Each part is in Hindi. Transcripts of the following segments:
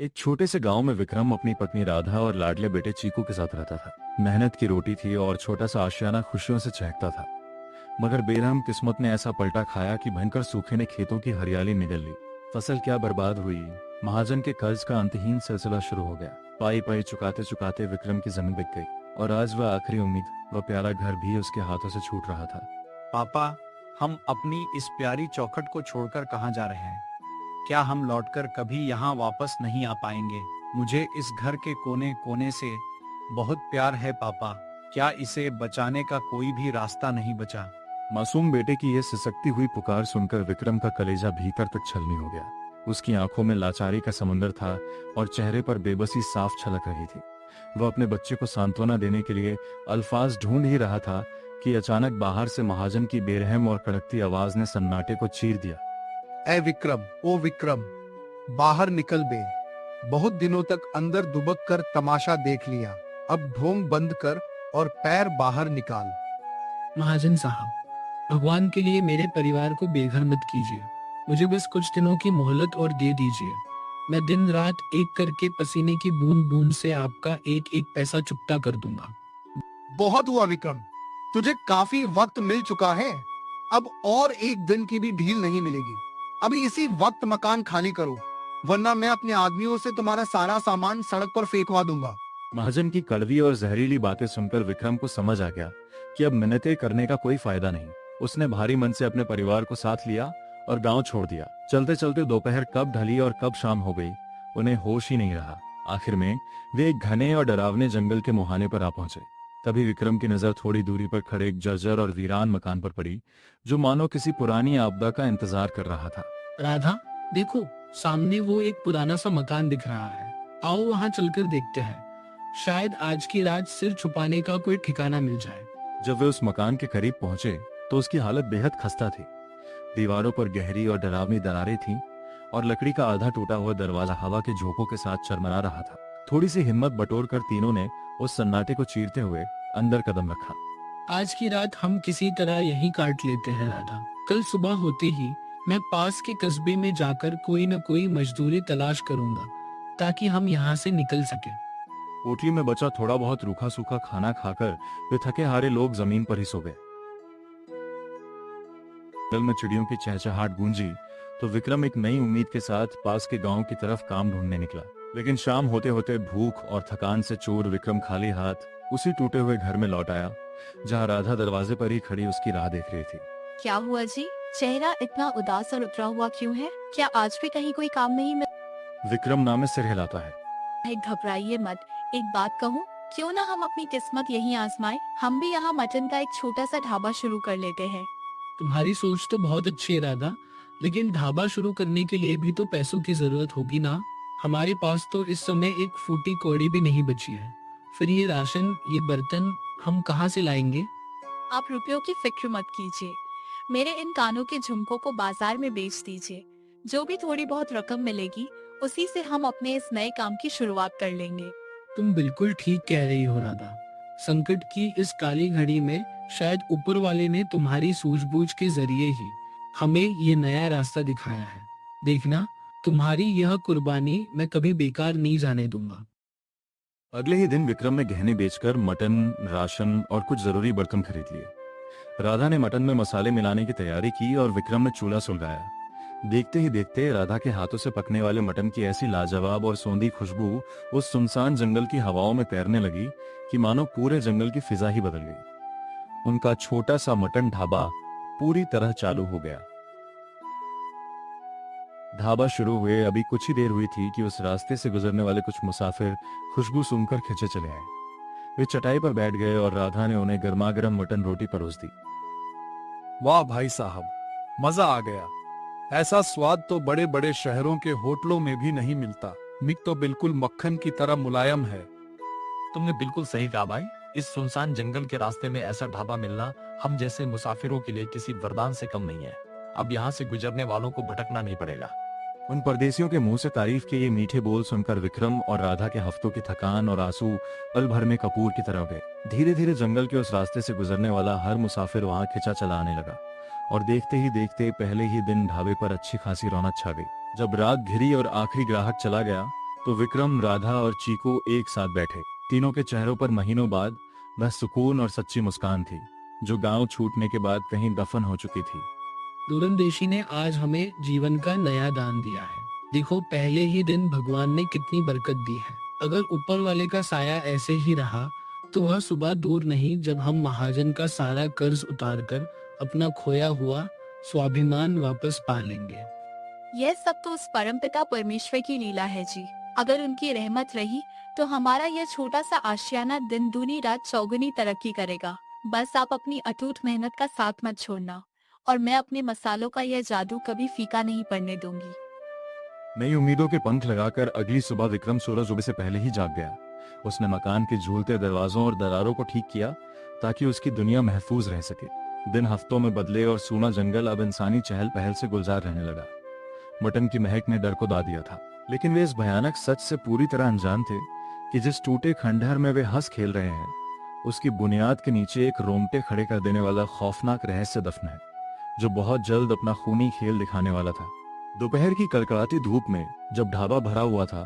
एक छोटे से गांव में विक्रम अपनी पत्नी राधा और लाडले बेटे चीकू के साथ रहता था। मेहनत की रोटी थी और छोटा सा आशियाना खुशियों से चहकता था। मगर बेरहम किस्मत ने ऐसा पलटा खाया कि भयंकर सूखे ने खेतों की हरियाली निगल ली। फसल क्या बर्बाद हुई। महाजन के कर्ज का अंतहीन सिलसिला शुरू हो गया। पाई पाई चुकाते चुकाते विक्रम की जमीन बिक गई और आज वह आखिरी उम्मीद, वह प्यारा घर भी उसके हाथों से छूट रहा था। पापा, हम अपनी इस प्यारी चौखट को छोड़कर कहाँ जा रहे हैं? क्या हम लौटकर कभी यहाँ वापस नहीं आ पाएंगे? मुझे इस घर के कोने कोने से बहुत प्यार है पापा। क्या इसे बचाने का कोई भी रास्ता नहीं बचा? मासूम बेटे की यह सिसकती हुई पुकार सुनकर विक्रम का कलेजा भीतर तक छलनी हो गया। उसकी आंखों में लाचारी का समुंदर था और चेहरे पर बेबसी साफ छलक रही थी। वह अपने बच्चे को सांत्वना देने के लिए अल्फाज ढूंढ ही रहा था कि अचानक बाहर से महाजन की बेरहम और कड़कती आवाज ने सन्नाटे को चीर दिया। ए विक्रम, ओ विक्रम, बाहर निकल बे। बहुत दिनों तक अंदर दुबक कर तमाशा देख लिया। अब ढोंग बंद कर और पैर बाहर निकाल। महाजन साहब, भगवान के लिए मेरे परिवार को बेघर मत कीजिए। मुझे बस कुछ दिनों की मोहलत और दे दीजिए। मैं दिन रात एक करके पसीने की बूंद बूंद से आपका एक एक पैसा चुकता कर दूंगा। बहुत हुआ विक्रम, तुझे काफी वक्त मिल चुका है। अब और एक दिन की भी ढील नहीं मिलेगी। अभी इसी वक्त मकान खाली करो, वरना मैं अपने आदमियों से तुम्हारा सारा सामान सड़क पर फेंकवा दूंगा। महाजन की कड़वी और जहरीली बातें सुनकर विक्रम को समझ आ गया कि अब मिन्नतें करने का कोई फायदा नहीं। उसने भारी मन से अपने परिवार को साथ लिया और गांव छोड़ दिया। चलते चलते दोपहर कब ढली और कब शाम हो गई, उन्हें होश ही नहीं रहा। आखिर में वे एक घने और डरावने जंगल के मुहाने पर आ पहुंचे। तभी विक्रम की नजर थोड़ी दूरी पर खड़े एक जर्जर और वीरान मकान पर पड़ी, जो मानो किसी पुरानी आपदा का इंतजार कर रहा था। राधा, देखो, सामने वो एक पुराना सा मकान दिख रहा है। आओ वहाँ चलकर देखते हैं। शायद आज की रात सिर छुपाने का कोई ठिकाना मिल जाए। जब वे उस मकान के करीब पहुंचे तो उसकी हालत बेहद खस्ता थी। दीवारों पर गहरी और डरावनी दरारें थीं और लकड़ी का आधा टूटा हुआ दरवाजा हवा के झोंकों के साथ चरमरा रहा था। थोड़ी सी हिम्मत बटोरकर तीनों ने उस सन्नाटे को चीरते हुए अंदर कदम रखा। आज की रात हम किसी तरह यहीं काट लेते हैं राधा। कल सुबह होते ही मैं पास के कस्बे में जाकर कोई न कोई मजदूरी तलाश करूंगा, ताकि हम यहाँ से निकल सके। पोटली में बचा थोड़ा बहुत रूखा सूखा खाना खाकर वे थके हारे लोग जमीन पर ही सो गए। दिल में चिड़ियों की चहचहाट गूंजी तो विक्रम एक नई उम्मीद के साथ पास के गांव की तरफ काम ढूंढने निकला। लेकिन शाम होते होते भूख और थकान से चूर विक्रम खाली हाथ उसी टूटे हुए घर में लौट आया, जहां राधा दरवाजे पर ही खड़ी उसकी राह देख रही थी। क्या हुआ जी? चेहरा इतना उदास और उतरा हुआ क्यों है? क्या आज भी कहीं कोई काम नहीं मिल? विक्रम नामे सिर हिलाता है। घबराइए मत, एक बात कहूँ, क्यों ना हम अपनी किस्मत यहीं आजमाएं? हम भी यहाँ मटन का एक छोटा सा ढाबा शुरू कर लेते हैं। तुम्हारी सोच तो बहुत अच्छी है राधा, लेकिन ढाबा शुरू करने के लिए भी तो पैसों की जरूरत होगी ना। हमारे पास तो इस समय एक फूटी कौड़ी भी नहीं बची है। फिर ये राशन, ये बर्तन हम कहाँ से लाएंगे? आप रुपयों की फिक्र मत कीजिए। मेरे इन कानों के झुमकों को बाजार में बेच दीजिए। जो भी थोड़ी बहुत रकम मिलेगी, उसी से हम अपने इस नए काम की शुरुआत कर लेंगे। तुम बिल्कुल ठीक कह रही हो राधा। संकट की इस काली घड़ी में शायद ऊपर वाले ने तुम्हारी सूझबूझ के जरिए ही हमें ये नया रास्ता दिखाया है। देखना, तुम्हारी यह कुर्बानी मैं कभी बेकार नहीं जाने दूंगा। अगले ही दिन विक्रम ने गहने बेचकर मटन, राशन और कुछ जरूरी बर्तन खरीद लिए। राधा ने मटन में मसाले मिलाने की तैयारी की और विक्रम ने चूल्हा सुलगाया। देखते ही देखते राधा के हाथों से पकने वाले मटन की ऐसी लाजवाब और सौंधी खुशबू उस सुनसान जंगल की हवाओं में तैरने लगी कि मानो पूरे जंगल की फिजा ही बदल गई। उनका छोटा सा मटन ढाबा पूरी तरह चालू हो गया। ढाबा शुरू हुए अभी कुछ ही देर हुई थी कि उस रास्ते से गुजरने वाले कुछ मुसाफिर खुशबू सूंघकर खिंचे चले आए। वे चटाई पर बैठ गए और राधा ने उन्हें गर्मागर्म मटन रोटी परोस दी। वाह भाई साहब, मजा आ गया। ऐसा स्वाद तो बड़े बड़े शहरों के होटलों में भी नहीं मिलता। मीट तो बिल्कुल मक्खन की तरह मुलायम है। तुमने बिल्कुल सही कहा भाई। इस सुनसान जंगल के रास्ते में ऐसा ढाबा मिलना हम जैसे मुसाफिरों के लिए किसी वरदान से कम नहीं है। अब यहाँ से गुजरने वालों को भटकना नहीं पड़ेगा। उन परदेसियों के मुंह से तारीफ के ये मीठे बोल सुनकर विक्रम और राधा के हफ्तों की थकान और आंसू पल भर में कपूर की तरह गए। धीरे धीरे जंगल के उस रास्ते से गुजरने वाला हर मुसाफिर वहां खिंचा चला आने लगा और देखते ही देखते पहले ही दिन ढाबे पर अच्छी खासी रौनक छा गई। जब रात घिरी और आखिरी ग्राहक चला गया तो विक्रम, राधा और चीकू एक साथ बैठे। तीनों के चेहरों पर महीनों बाद वह सुकून और सच्ची मुस्कान थी जो गांव छूटने के बाद कहीं दफन हो चुकी थी। दूरंदेशी ने आज हमें जीवन का नया दान दिया है। देखो, पहले ही दिन भगवान ने कितनी बरकत दी है। अगर ऊपर वाले का साया ऐसे ही रहा तो वह सुबह दूर नहीं जब हम महाजन का सारा कर्ज उतारकर अपना खोया हुआ स्वाभिमान वापस पा लेंगे। यह सब तो उस परमपिता परमेश्वर की लीला है जी। अगर उनकी रहमत रही तो हमारा यह छोटा सा आशियाना दिन दूनी रात चौगुनी तरक्की करेगा। बस आप अपनी अटूट मेहनत का साथ मत छोड़ना, और मैं अपने मसालों का यह जादू कभी फीका नहीं पड़ने दूंगी। नई उम्मीदों के पंख लगाकर अगली सुबह विक्रम सूरज उगने से पहले ही जाग गया। उसने मकान के झूलते दरवाजों और दरारों को ठीक किया ताकि उसकी दुनिया महफूज रह सके। दिन हफ्तों में बदले और सूना जंगल अब इंसानी चहल पहल से गुलजार रहने लगा। मटन की महक ने डर को दा दिया था, लेकिन वे इस भयानक सच से पूरी तरह अनजान थे कि जिस टूटे खंडहर में वे हंस खेल रहे हैं उसकी बुनियाद के नीचे एक रोंगटे खड़े कर देने वाला खौफनाक रहस्य दफन है जो बहुत जल्द अपना खूनी खेल दिखाने वाला था। दोपहर की कड़कड़ाती धूप में जब ढाबा भरा हुआ था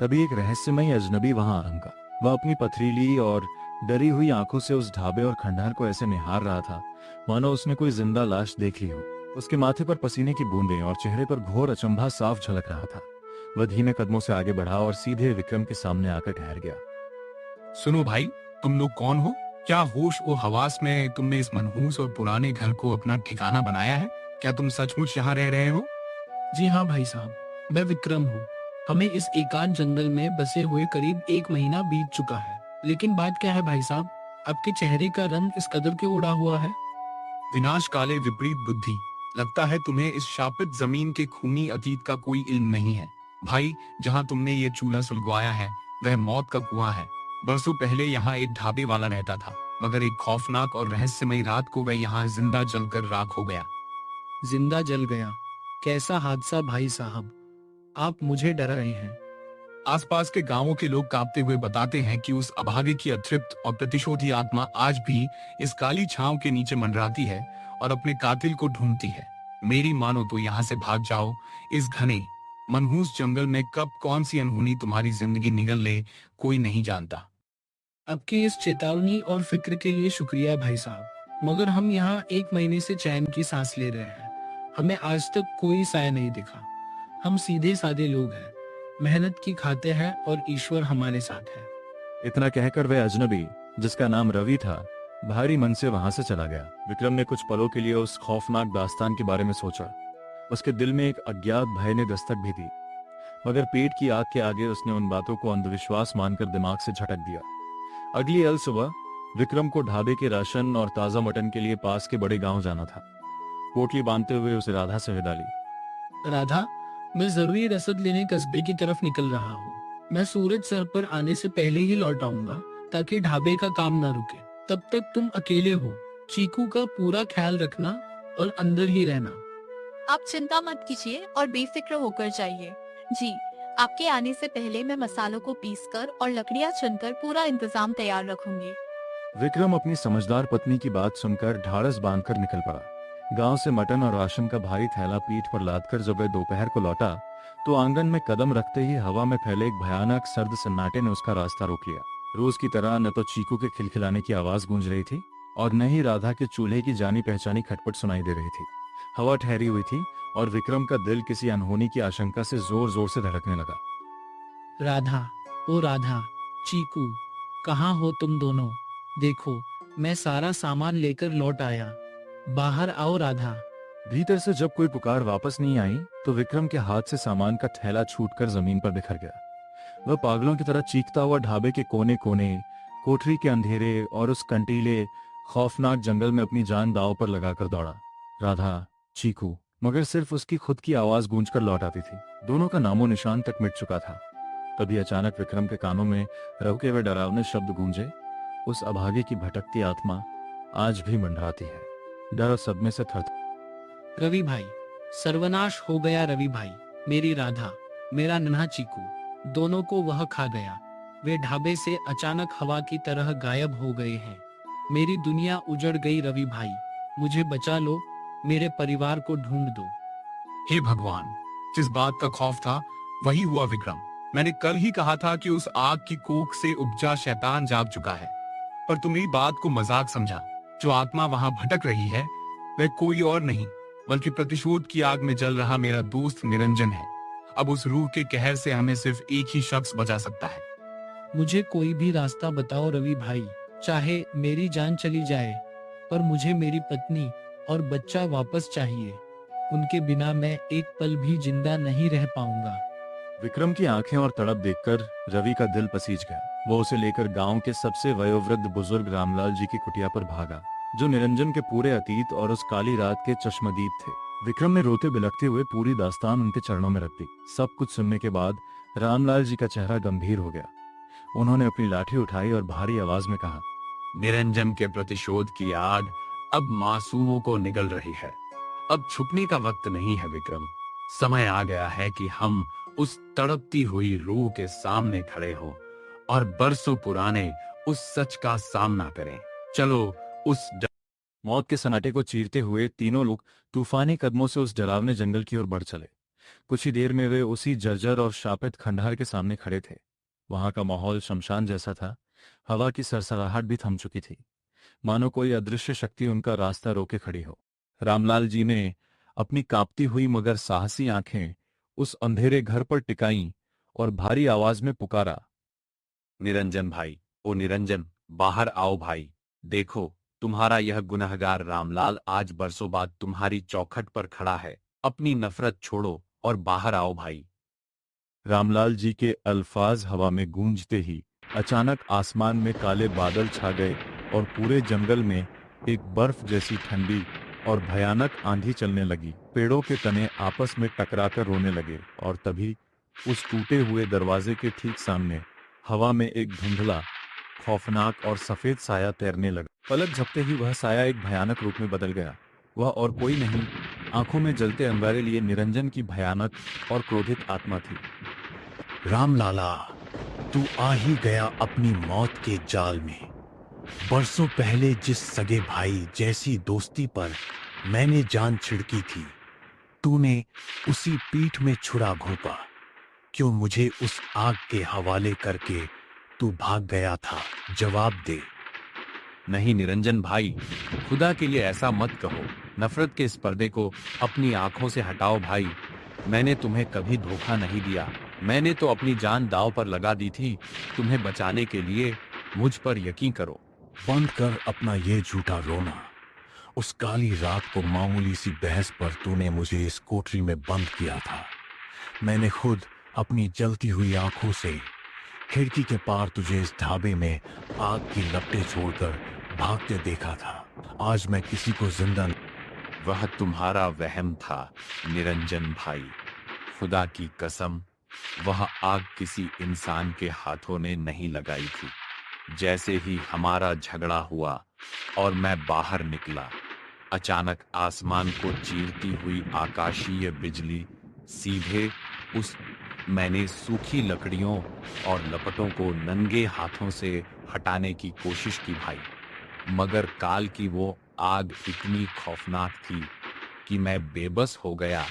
तभी एक रहस्यमयी अजनबी वहां आ लंघा। वह अपनी पथरीली और डरी हुई आंखों से उस ढाबे और खंडहर को ऐसे निहार रहा था मानो उसने कोई जिंदा लाश देख ली हो। उसके माथे पर पसीने की बूंदें और चेहरे पर घोर अचंभा साफ झलक रहा था। वह धीमे कदमों से आगे बढ़ा और सीधे विक्रम के सामने आकर ठहर गया। सुनो भाई, तुम लोग कौन हो? क्या होश और हवास में तुमने इस मनहूस और पुराने घर को अपना ठिकाना बनाया है? क्या तुम सचमुच यहाँ रह रहे हो? जी हाँ भाई साहब, मैं विक्रम हूँ। हमें इस एकांत जंगल में बसे हुए करीब 1 महीना बीत चुका है। लेकिन बात क्या है भाई साहब, आपके चेहरे का रंग इस कदर क्यों उड़ा हुआ है? विनाश काले विपरीत बुद्धि। लगता है तुम्हें इस शापित जमीन के खूनी अतीत का कोई इल्म नहीं है। भाई, जहाँ तुमने ये चूल्हा सुलगवाया है वह मौत का कुआं है। बरसों पहले यहाँ एक ढाबे वाला रहता था, मगर एक खौफनाक और रहस्यमयी रात को वह यहाँ जिंदा जलकर राख हो गया। जिंदा जल गया? कैसा हादसा भाई साहब, आप मुझे डरा रहे हैं। आसपास के गांवों के लोग कांपते हुए बताते हैं कि उस अभागे की अतृप्त और प्रतिशोधी आत्मा आज भी इस काली छांव के नीचे मंडराती है और अपने कातिल को ढूंढती है। मेरी मानो तो यहाँ से भाग जाओ। इस घने मनहूस जंगल में कब कौन सी अनहोनी तुम्हारी जिंदगी निगल ले, कोई नहीं जानता। आपकी इस चेतावनी और फिक्र के लिए शुक्रिया भाई साहब, मगर हम यहाँ 1 महीने से चैन की सांस ले रहे हैं। हमें आज तक कोई साया नहीं दिखा। हम सीधे साधे लोग हैं, मेहनत की खाते हैं और ईश्वर हमारे साथ है। इतना कहकर वह अजनबी, जिसका नाम रवि था, भारी मन से वहां से चला गया। विक्रम ने कुछ पलों के लिए उस खौफनाक दास्तान के बारे में सोचा। उसके दिल में एक अज्ञात भय ने दस्तक भी दी, मगर पेट की आग के आगे उसने उन बातों को अंधविश्वास मानकर दिमाग से झटक दिया। अगली अल सुबह विक्रम को ढाबे के राशन और ताजा मटन के लिए पास के बड़े गांव जाना था। पोटली बांधते हुए उसे राधा से विदा ली। राधा, मैं जरूरी रसद लेने कस्बे की तरफ निकल रहा हूँ। मैं सूरज सर पर आने से पहले ही लौट आऊंगा ताकि ढाबे का काम न रुके। तब तक तुम अकेले हो। चीकू का पूरा ख्याल रखना और अंदर ही रहना। आप चिंता मत कीजिए और बेफिक्र होकर जाइए। जी, आपके आने से पहले मैं मसालों को पीसकर और लकड़ियां चुनकर पूरा इंतजाम तैयार रखूंगी। विक्रम अपनी समझदार पत्नी की बात सुनकर ढाढ़स बांधकर निकल पड़ा। गांव से मटन और राशन का भारी थैला पीठ पर लादकर जब वह दोपहर को लौटा तो आंगन में कदम रखते ही हवा में फैले एक भयानक सर्द सन्नाटे ने उसका रास्ता रोक लिया। रोज की तरह न तो चीकू के खिलखिलाने की आवाज गूंज रही थी और न ही राधा के चूल्हे की जानी पहचानी खटपट सुनाई दे रही थी। हवा ठहरी हुई थी और विक्रम का दिल किसी अनहोनी की आशंका से जोर जोर से धड़कने लगा। राधा, ओ राधा, चीकू, कहाँ हो तुम दोनों? देखो, मैं सारा सामान लेकर लौट आया। बाहर आओ राधा। भीतर से जब कोई पुकार वापस नहीं आई तो विक्रम के हाथ से सामान का थैला छूटकर जमीन पर बिखर गया। वह पागलों की तरह चीखता हुआ ढाबे के कोने कोने, कोठरी के अंधेरे और उस कंटीले खौफनाक जंगल में अपनी जान दांव पर लगाकर दौड़ा। राधा, चीकू, मगर सिर्फ उसकी खुद की आवाज गूंजकर लौट आती थी। दोनों का नामो निशान तक मिट चुका था। तभी अचानक विक्रम के कानों में रहुके हुए डरावने शब्द गूंजे। उस अभागे की भटकती आत्मा आज भी मंडराती है, डर और सदमे से थर। रवि भाई, सर्वनाश हो गया रवि भाई। मेरी राधा, मेरा नन्हा चीकू, दोनों को वह खा गया। वे ढाबे से अचानक हवा की तरह गायब हो गए हैं। मेरी दुनिया उजड़ गई रवि भाई, मुझे बचा लो, मेरे परिवार को ढूंढ दो। हे भगवान, जिस बात का खौफ था वही हुआ विक्रम। मैंने कल ही कहा था कि उस आग की कोख से उपजा शैतान जाग चुका है, पर तुम मेरी बात को मजाक समझा। जो आत्मा वहां भटक रही है वह कोई और नहीं बल्कि प्रतिशोध की आग में जल रहा मेरा दोस्त निरंजन है। अब उस रूह के कहर से हमें सिर्फ एक ही शख्स बचा सकता है। मुझे कोई भी रास्ता बताओ रवि भाई, चाहे मेरी जान चली जाए, पर मुझे मेरी पत्नी और बच्चा वापस चाहिए। उनके बिना मैं एक पल भी जिंदा नहीं रह पाऊंगा। विक्रम की आंखें और तड़प देखकर रवि का दिल पसीज गया। वो उसे लेकर गांव के सबसे वयोवृद्ध बुजुर्ग रामलाल जी की कुटिया पर भागा, जो निरंजन के पूरे अतीत और उस काली रात के चश्मदीद थे। विक्रम ने रोते बिलखते हुए पूरी दास्तान उनके चरणों में रख दी। सब कुछ सुनने के बाद रामलाल जी का चेहरा गंभीर हो गया। उन्होंने अपनी लाठी उठाई और भारी आवाज में कहा, निरंजन के प्रतिशोध की आग अब मासूमों को निगल रही है। अब छुपने का वक्त नहीं है विक्रम। समय आ गया है कि हम उस तड़पती हुई रूह के सामने खड़े हों और बरसों पुराने उस सच का सामना करें। चलो उस मौत के सन्नाटे को चीरते हुए तीनों लोग तूफानी कदमों से उस डरावने जंगल की ओर बढ़ चले। कुछ ही देर में वे उसी जर्जर और शापित खंडहर के सामने खड़े थे। वहां का माहौल शमशान जैसा था। हवा की सरसराहट भी थम चुकी थी, मानो कोई अदृश्य शक्ति उनका रास्ता रोके खड़ी हो। रामलाल जी ने अपनी कांपती हुई मगर साहसी आंखें उस अंधेरे घर पर टिकाईं और भारी आवाज में पुकारा, निरंजन भाई, ओ निरंजन, बाहर आओ भाई। देखो, तुम्हारा यह गुनहगार रामलाल आज बरसों बाद तुम्हारी चौखट पर खड़ा है। अपनी नफरत छोड़ो और बाहर आओ भाई। रामलाल जी के अल्फाज हवा में गूंजते ही अचानक आसमान में काले बादल छा गए और पूरे जंगल में एक बर्फ जैसी ठंडी और भयानक आंधी चलने लगी। पेड़ों के तने आपस में टकराकर रोने लगे और तभी उस टूटे हुए दरवाजे के ठीक सामने हवा में एक धुंधला, खौफनाक और सफेद साया तैरने लगा। पलक झपते ही वह साया एक भयानक रूप में बदल गया। वह और कोई नहीं, आंखों में जलते अंगारे लिए निरंजन की भयानक और क्रोधित आत्मा थी। रामलाला, तू आ ही गया अपनी मौत के जाल में। बरसों पहले जिस सगे भाई जैसी दोस्ती पर मैंने जान छिड़की थी, तूने उसी पीठ में छुरा घोंपा। क्यों मुझे उस आग के हवाले करके तू भाग गया था? जवाब दे। नहीं निरंजन भाई, खुदा के लिए ऐसा मत कहो। नफरत के इस पर्दे को अपनी आंखों से हटाओ भाई। मैंने तुम्हें कभी धोखा नहीं दिया। मैंने तो अपनी जान दांव पर लगा दी थी तुम्हें बचाने के लिए। मुझ पर यकीन करो। बंद कर अपना ये झूठा रोना। उस काली रात को मामूली सी बहस पर तूने मुझे इस कोठरी में बंद किया था। मैंने खुद अपनी जलती हुई आंखों से खिड़की के पार तुझे इस ढाबे में आग की लपटें छोड़कर भागते देखा था। आज मैं किसी को जिंदा वह तुम्हारा वहम था निरंजन भाई। खुदा की कसम, वह आग किसी इंसान के हाथों ने नहीं लगाई थी। जैसे ही हमारा झगड़ा हुआ और मैं बाहर निकला, अचानक आसमान को चीरती हुई आकाशीय बिजली सीधे उस मैंने सूखी लकड़ियों और लपटों को नंगे हाथों से हटाने की कोशिश की भाई, मगर काल की वो आग इतनी खौफनाक थी कि मैं बेबस हो गया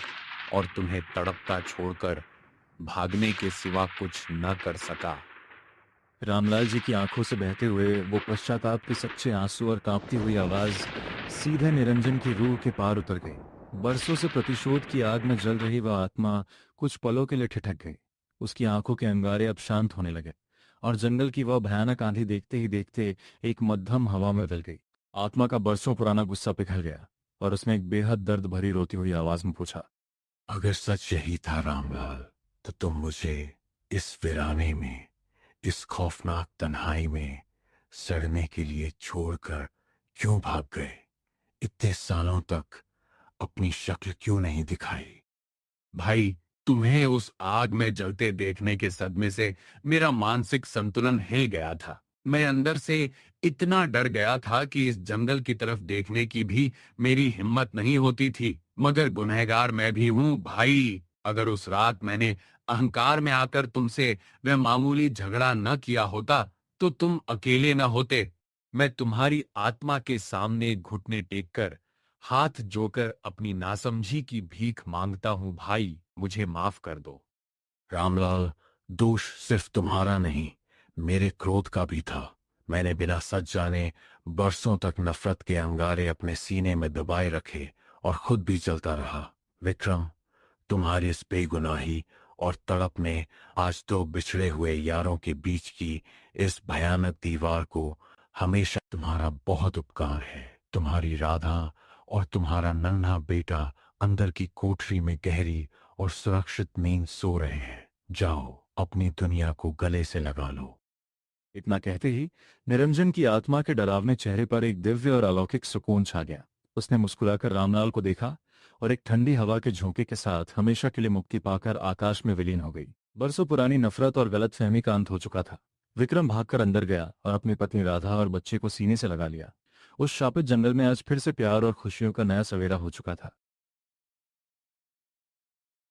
और तुम्हें तड़पता छोड़कर भागने के सिवा कुछ न कर सका। रामलाल जी की आंखों से बहते हुए वो पश्चाताप के सच्चे आंसू और कांपती हुई आवाज सीधे निरंजन की रूह के पार उतर गई। बरसों से प्रतिशोध की आग में जल रही वह आत्मा कुछ पलों के लिए ठिठक गई। उसकी आंखों के अंगारे अब शांत होने लगे और जंगल की वह भयानक आंधी देखते ही देखते एक मध्यम हवा में बदल गई। आत्मा का बरसों पुराना गुस्सा पिघल गया और उसने एक बेहद दर्द भरी रोती हुई आवाज में पूछा, अगर सच यही था रामलाल, तो तुम मुझे इस वीराने में, इस खौफनाक तन्हाई में सड़ने के लिए छोड़कर क्यों भाग गए? इतने सालों तक अपनी शक्ल क्यों नहीं दिखाई? भाई, तुम्हें उस आग में जलते देखने के सदमे से मेरा मानसिक संतुलन हिल गया था। मैं अंदर से इतना डर गया था कि इस जंगल की तरफ देखने की भी मेरी हिम्मत नहीं होती थी। मगर गुनहगार मैं भी हूँ भाई। अगर उस रात मैंने अहंकार में आकर तुमसे वह मामूली झगड़ा न किया होता, तो तुम अकेले न होते। मैं तुम्हारी आत्मा के सामने घुटने टेककर हाथ जोकर अपनी नासमझी की भीख मांगता हूँ भाई, मुझे माफ कर दो। रामलाल, दोष सिर्फ तुम्हारा नहीं, मेरे क्रोध का भी था। मैंने बिना सच जाने बरसों तक नफरत के अंगारे अपने सीने में दबाए रखे और खुद भी चलता रहा। विक्रम, तुम्हारी इस बेगुनाही और तड़प ने आज दो बिछड़े हुए यारों के बीच की इस भयानक दीवार को हमेशा तुम्हारा बहुत उपकार है। तुम्हारी राधा और तुम्हारा नन्हा बेटा अंदर की कोठरी में गहरी और सुरक्षित नींद सो रहे हैं। जाओ, अपनी दुनिया को गले से लगा लो। इतना कहते ही निरंजन की आत्मा के डरावने चेहरे पर एक दिव्य और अलौकिक सुकून छा गया। उसने मुस्कुराकर रामलाल को देखा और एक ठंडी हवा के झोंके के साथ हमेशा के लिए मुक्ति पाकर आकाश में विलीन हो गई। बरसों पुरानी नफरत और गलतफहमी का अंत हो चुका था। विक्रम भागकर अंदर गया और अपनी पत्नी राधा और बच्चे को सीने से लगा लिया। उस शापित जंगल में आज फिर से प्यार और खुशियों का नया सवेरा हो चुका था।